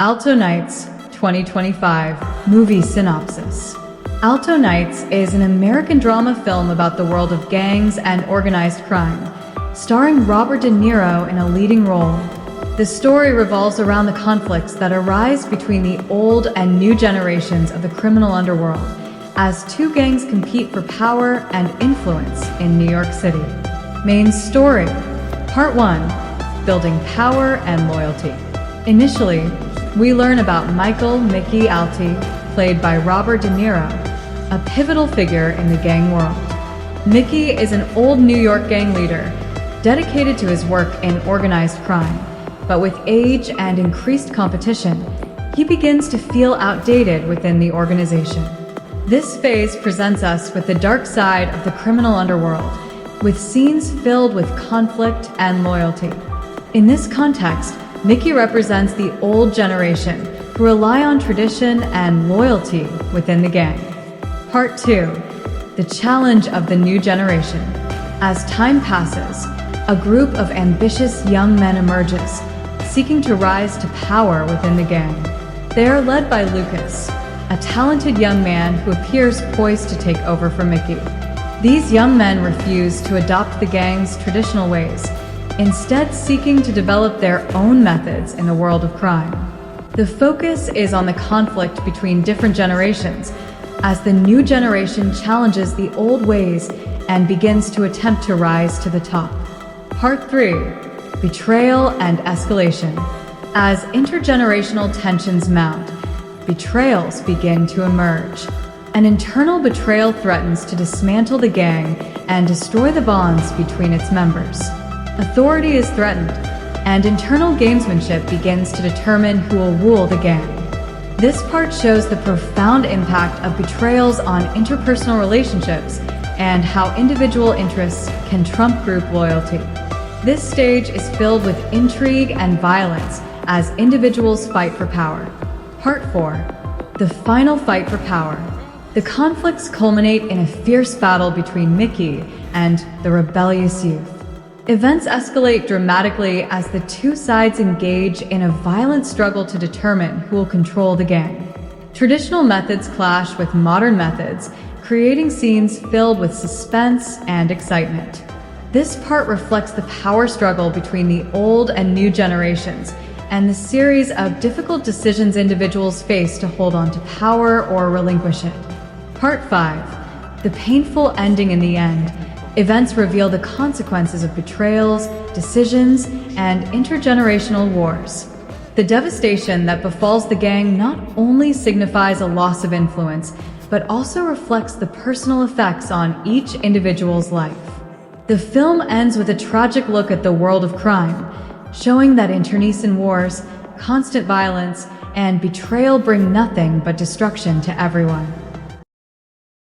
Alto Knights 2025 Movie Synopsis. Alto Knights is an American drama film about the world of gangs and organized crime, starring Robert De Niro in a leading role. The story revolves around the conflicts that arise between the old and new generations of the criminal underworld, as two gangs compete for power and influence in New York City. Main story. Part 1. Building power and loyalty. Initially, we learn about Mickey Alti, played by Robert De Niro, a pivotal figure in the gang world. Mickey is an old New York gang leader, dedicated to his work in organized crime. But with age and increased competition, he begins to feel outdated within the organization. This phase presents us with the dark side of the criminal underworld, with scenes filled with conflict and loyalty. In this context, Mickey represents the old generation who rely on tradition and loyalty within the gang. Part 2. The challenge of the new generation. As time passes, a group of ambitious young men emerges, seeking to rise to power within the gang. They are led by Lucas, a talented young man who appears poised to take over for Mickey. These young men refuse to adopt the gang's traditional ways, instead seeking to develop their own methods in the world of crime. The focus is on the conflict between different generations, as the new generation challenges the old ways and begins to attempt to rise to the top. Part 3. Betrayal and escalation. As intergenerational tensions mount, betrayals begin to emerge. An internal betrayal threatens to dismantle the gang and destroy the bonds between its members. Authority is threatened, and internal gamesmanship begins to determine who will rule the gang. This part shows the profound impact of betrayals on interpersonal relationships and how individual interests can trump group loyalty. This stage is filled with intrigue and violence as individuals fight for power. Part 4. The final fight for power. The conflicts culminate in a fierce battle between Mickey and the rebellious youth. Events escalate dramatically as the two sides engage in a violent struggle to determine who will control the gang. Traditional methods clash with modern methods, creating scenes filled with suspense and excitement. This part reflects the power struggle between the old and new generations and the series of difficult decisions individuals face to hold on to power or relinquish it. Part 5. The painful ending. In the end, events reveal the consequences of betrayals, decisions, and intergenerational wars. The devastation that befalls the gang not only signifies a loss of influence, but also reflects the personal effects on each individual's life. The film ends with a tragic look at the world of crime, showing that internecine wars, constant violence, and betrayal bring nothing but destruction to everyone.